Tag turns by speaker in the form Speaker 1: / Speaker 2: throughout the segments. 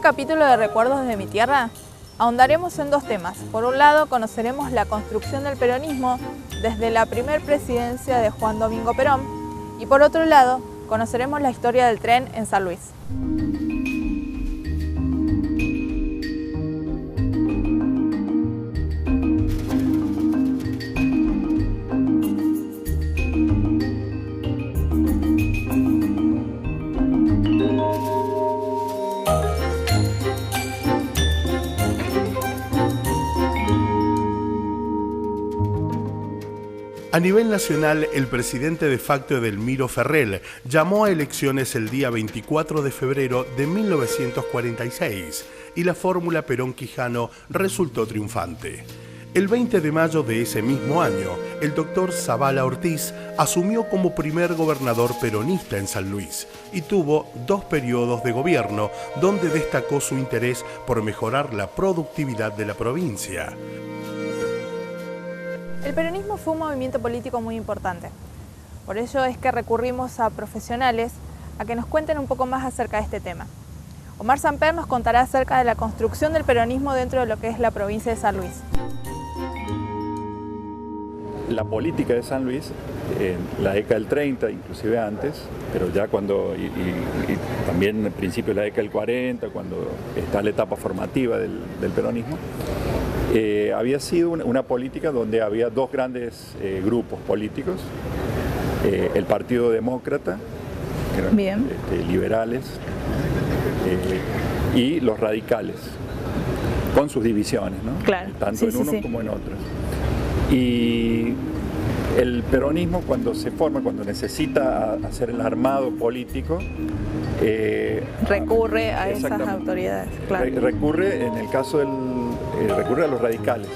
Speaker 1: capítulo de Recuerdos de mi Tierra ahondaremos en dos temas. Por un lado, conoceremos la construcción del peronismo desde la primer presidencia de Juan Domingo Perón y por otro lado, conoceremos la historia del tren en San Luis.
Speaker 2: A nivel nacional, el presidente de facto Edelmiro Ferrell llamó a elecciones el día 24 de febrero de 1946 y la fórmula Perón-Quijano resultó triunfante. El 20 de mayo de ese mismo año, el doctor Zavala Ortiz asumió como primer gobernador peronista en San Luis y tuvo 2 periodos de gobierno donde destacó su interés por mejorar la productividad de la provincia.
Speaker 1: El peronismo fue un movimiento político muy importante. Por ello es que recurrimos a profesionales a que nos cuenten un poco más acerca de este tema. Omar Samper nos contará acerca de la construcción del peronismo dentro de lo que es la provincia de San Luis.
Speaker 3: La política de San Luis, en la década del 30, inclusive antes, pero ya cuando, y también en el principio de la década del 40, cuando está la etapa formativa del peronismo, había sido una política donde había 2 grandes grupos políticos, el Partido Demócrata, que eran liberales, y los radicales, con sus divisiones, ¿no?
Speaker 1: Claro.
Speaker 3: Tanto en unos como en otros. Y el peronismo, cuando se forma, cuando necesita hacer el armado político,
Speaker 1: recurre a esas autoridades. Claro.
Speaker 3: Recurre, en el caso recurre a los radicales.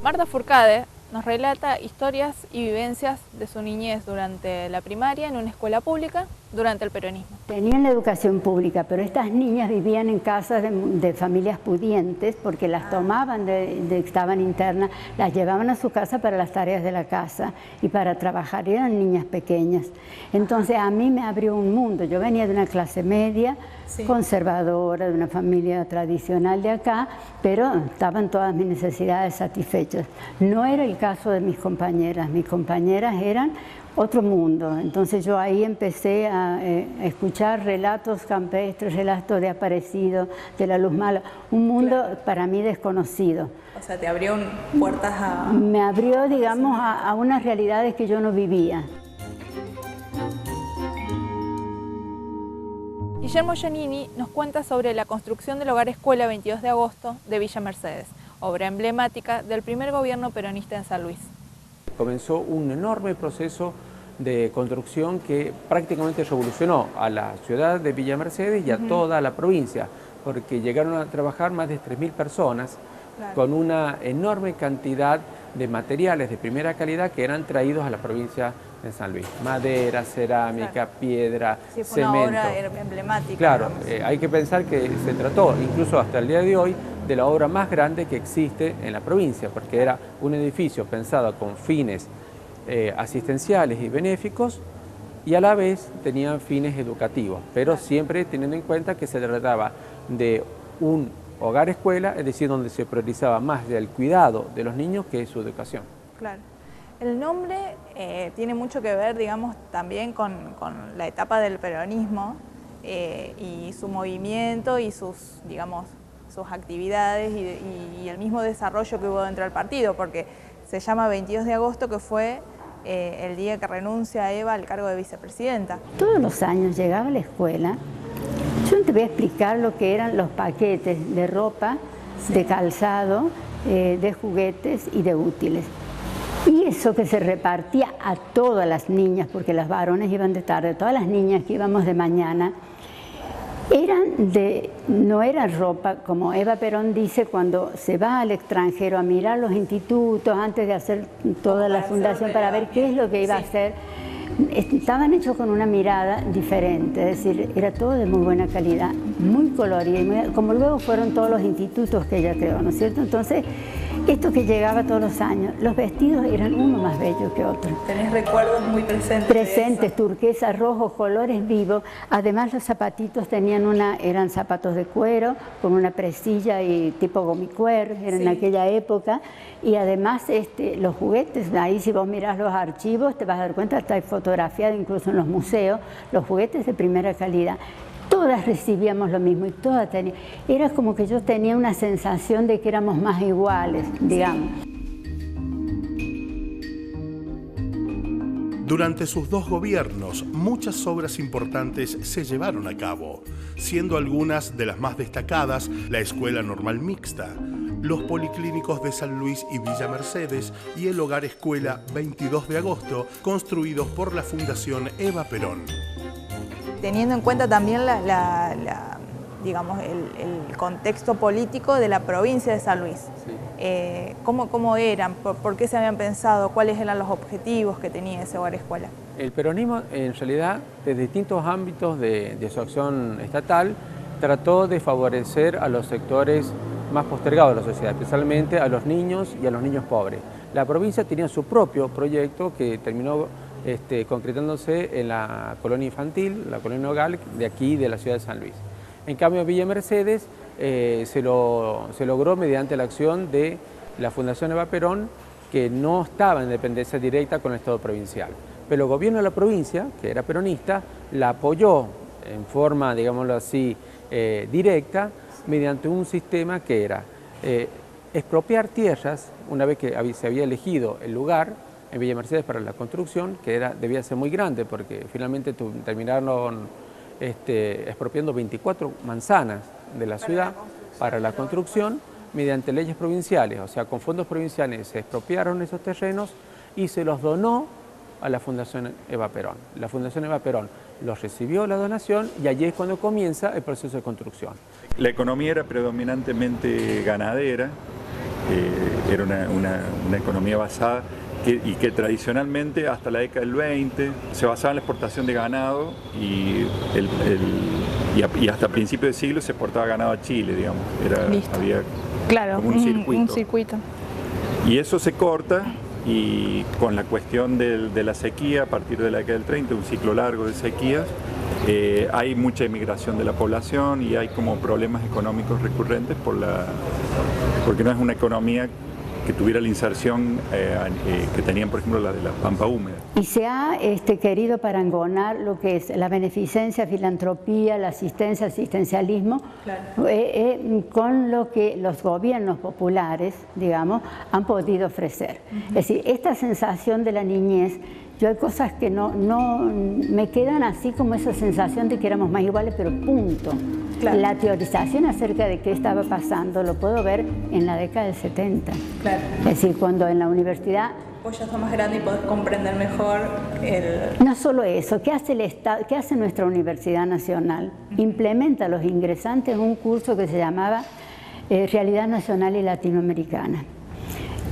Speaker 1: Marta Fourcade nos relata historias y vivencias de su niñez durante la primaria en una escuela pública durante el peronismo.
Speaker 4: Tenían la educación pública, pero estas niñas vivían en casas de familias pudientes porque las tomaban estaban internas, las llevaban a su casa para las tareas de la casa y para trabajar. Eran niñas pequeñas. Entonces a mí me abrió un mundo. Yo venía de una clase media, conservadora, de una familia tradicional de acá, pero estaban todas mis necesidades satisfechas. No era el caso de mis compañeras eran otro mundo. Entonces yo ahí empecé a escuchar relatos campestres, relatos de aparecidos, de la luz mala, un mundo para mí desconocido.
Speaker 1: O sea, te abrió puertas a...
Speaker 4: Me abrió, digamos, a unas realidades que yo no vivía.
Speaker 1: Guillermo Giannini nos cuenta sobre la construcción del Hogar Escuela 22 de agosto de Villa Mercedes, obra emblemática del primer gobierno peronista en San Luis.
Speaker 5: Comenzó un enorme proceso de construcción que prácticamente revolucionó a la ciudad de Villa Mercedes y a toda la provincia, porque llegaron a trabajar más de 3.000 personas con una enorme cantidad de materiales de primera calidad que eran traídos a la provincia de San Luis. Madera, cerámica, piedra, cemento.
Speaker 1: Una obra emblemática.
Speaker 5: Claro, hay que pensar que se trató, incluso hasta el día de hoy, de la obra más grande que existe en la provincia, porque era un edificio pensado con fines asistenciales y benéficos y a la vez tenían fines educativos, pero siempre teniendo en cuenta que se trataba de un hogar escuela, es decir, donde se priorizaba más del cuidado de los niños que su educación.
Speaker 1: Claro. El nombre tiene mucho que ver, digamos, también con la etapa del peronismo y su movimiento y sus, digamos, sus actividades y el mismo desarrollo que hubo dentro del partido, porque se llama 22 de agosto, que fue el día que renuncia Eva al cargo de vicepresidenta.
Speaker 4: Todos los años llegaba a la escuela. Yo te voy a explicar lo que eran los paquetes de ropa, de calzado, de juguetes y de útiles. Y eso que se repartía a todas las niñas, porque las varones iban de tarde, todas las niñas que íbamos de mañana, no era ropa, como Eva Perón dice, cuando se va al extranjero a mirar los institutos antes de hacer toda la fundación para ver qué es lo que iba a hacer. Estaban hechos con una mirada diferente, es decir, era todo de muy buena calidad, muy colorido, como luego fueron todos los institutos que ella creó, ¿no es cierto? Entonces, Esto que llegaba todos los años, los vestidos eran uno más bello que otro.
Speaker 1: Tenés recuerdos muy presentes.
Speaker 4: Presentes, turquesa, rojo, colores vivos. Además los zapatitos tenían eran zapatos de cuero, con una presilla y tipo gomicuer, era en aquella época. Y además los juguetes, ahí si vos mirás los archivos te vas a dar cuenta, está fotografiado incluso en los museos, los juguetes de primera calidad. Todas recibíamos lo mismo y todas tenían. Era como que yo tenía una sensación de que éramos más iguales, digamos.
Speaker 2: Durante sus 2 gobiernos, muchas obras importantes se llevaron a cabo, siendo algunas de las más destacadas la Escuela Normal Mixta, los policlínicos de San Luis y Villa Mercedes y el Hogar Escuela 22 de agosto, construidos por la Fundación Eva Perón.
Speaker 1: Teniendo en cuenta también digamos, el contexto político de la provincia de San Luis. Sí. ¿Cómo eran? ¿Por qué se habían pensado? ¿Cuáles eran los objetivos que tenía ese hogar escuela?
Speaker 5: El peronismo, en realidad, desde distintos ámbitos de su acción estatal, trató de favorecer a los sectores más postergados de la sociedad, especialmente a los niños y a los niños pobres. La provincia tenía su propio proyecto que terminó concretándose en la colonia infantil, la colonia Nogal, de aquí, de la ciudad de San Luis. En cambio, Villa Mercedes se logró mediante la acción de la Fundación Eva Perón, que no estaba en dependencia directa con el Estado provincial. Pero el gobierno de la provincia, que era peronista, la apoyó en forma, digámoslo así, directa, mediante un sistema que era expropiar tierras, una vez que se había elegido el lugar, en Villa Mercedes para la construcción, que debía ser muy grande porque finalmente terminaron expropiando 24 manzanas de la ciudad para la construcción mediante leyes provinciales, o sea, con fondos provinciales se expropiaron esos terrenos y se los donó a la Fundación Eva Perón. La Fundación Eva Perón los recibió la donación y allí es cuando comienza el proceso de construcción.
Speaker 3: La economía era predominantemente ganadera, era una economía basada y que tradicionalmente hasta la década del 20 se basaba en la exportación de ganado y hasta principios de siglo se exportaba ganado a Chile, digamos. Había como un circuito. Y eso se corta y con la cuestión de la sequía a partir de la década del 30, un ciclo largo de sequías, hay mucha emigración de la población y hay como problemas económicos recurrentes porque no es una economía que tuviera la inserción que tenían, por ejemplo, la de la pampa húmeda.
Speaker 4: Y se ha querido parangonar lo que es la beneficencia, filantropía, la asistencia, asistencialismo, con lo que los gobiernos populares, digamos, han podido ofrecer. Es decir, esta sensación de la niñez, yo hay cosas que no me quedan así como esa sensación de que éramos más iguales, pero punto. Claro. La teorización acerca de qué estaba pasando lo puedo ver en la década del 70. Claro. Es decir, cuando en la universidad...
Speaker 1: Vos ya sos más grande y podés comprender mejor
Speaker 4: No solo eso, ¿qué hace el Estado, qué hace nuestra Universidad Nacional? Implementa a los ingresantes en un curso que se llamaba Realidad Nacional y Latinoamericana.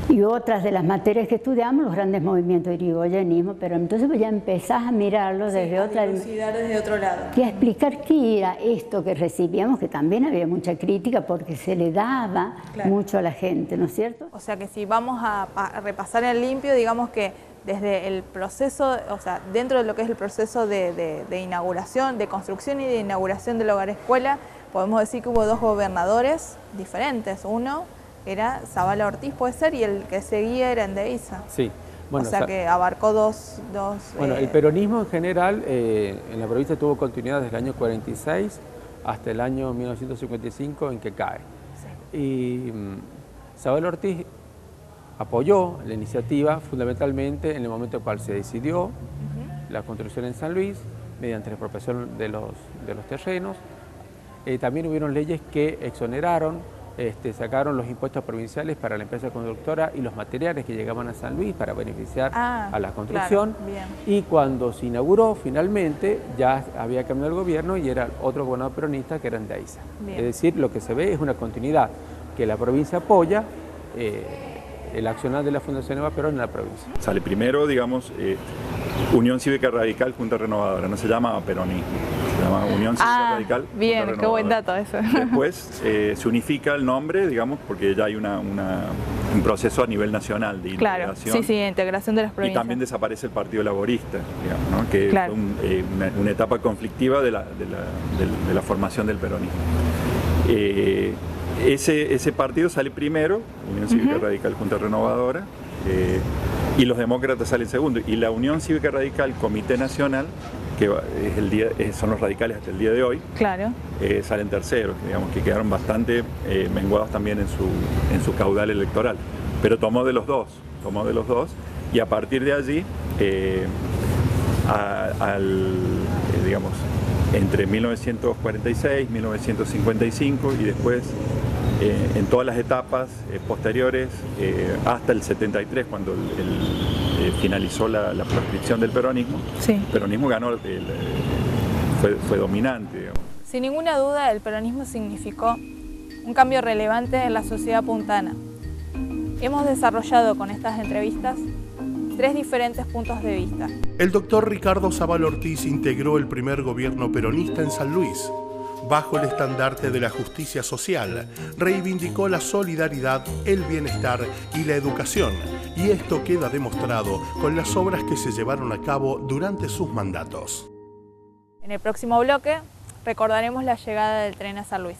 Speaker 4: Y otras de las materias que estudiamos, los grandes movimientos de irigoyenismo, pero entonces ya empezás a mirarlo desde
Speaker 1: desde otro lado.
Speaker 4: Y a explicar qué era esto que recibíamos, que también había mucha crítica porque se le daba mucho a la gente, ¿no es cierto?
Speaker 1: O sea que si vamos a repasar en limpio, digamos que desde el proceso, o sea, dentro de lo que es el proceso de inauguración, de construcción y de inauguración del hogar escuela, podemos decir que hubo 2 gobernadores diferentes. Uno era Zavala Ortiz, puede ser, y el que seguía era Endeiza.
Speaker 5: Sí.
Speaker 1: Bueno, o sea que abarcó dos...
Speaker 5: Bueno, el peronismo en general en la provincia tuvo continuidad desde el año 46 hasta el año 1955 en que cae. Sí. Y Zavala Ortiz apoyó la iniciativa fundamentalmente en el momento en el cual se decidió la construcción en San Luis mediante la expropiación de los terrenos. También hubieron leyes que exoneraron, sacaron los impuestos provinciales para la empresa constructora y los materiales que llegaban a San Luis para beneficiar a la construcción. Claro, y cuando se inauguró, finalmente, ya había cambiado el gobierno y era otro gobernador peronista que era Endeiza. Es decir, lo que se ve es una continuidad, que la provincia apoya el accionar de la Fundación Eva Perón en la provincia.
Speaker 3: Sale primero, digamos, Unión Cívica Radical, Junta Renovadora, no se llamaba peronismo. llama Unión Cívica Radical.
Speaker 1: Bien, qué buen dato eso.
Speaker 3: Después se unifica el nombre, digamos, porque ya hay un proceso a nivel nacional de integración.
Speaker 1: Claro, sí, integración de las provincias.
Speaker 3: Y también desaparece el Partido Laborista, digamos, ¿no? Que
Speaker 1: claro.
Speaker 3: fue una etapa conflictiva de la formación del peronismo. Ese partido sale primero, Unión Cívica Radical Junta Renovadora, y los demócratas salen segundo. Y la Unión Cívica Radical Comité Nacional, que son los radicales hasta el día de hoy,
Speaker 1: claro.
Speaker 3: Salen terceros, digamos, que quedaron bastante menguados también en su caudal electoral. Pero tomó de los dos, y a partir de allí, digamos, entre 1946, 1955 y después en todas las etapas posteriores hasta el 73, cuando finalizó la proscripción del peronismo, el peronismo ganó, fue dominante, digamos.
Speaker 1: Sin ninguna duda, el peronismo significó un cambio relevante en la sociedad puntana. Hemos desarrollado con estas entrevistas 3 diferentes puntos de vista.
Speaker 2: El doctor Ricardo Zabal Ortiz integró el primer gobierno peronista en San Luis. Bajo el estandarte de la justicia social, reivindicó la solidaridad, el bienestar y la educación, y esto queda demostrado con las obras que se llevaron a cabo durante sus mandatos.
Speaker 1: En el próximo bloque recordaremos la llegada del tren a San Luis.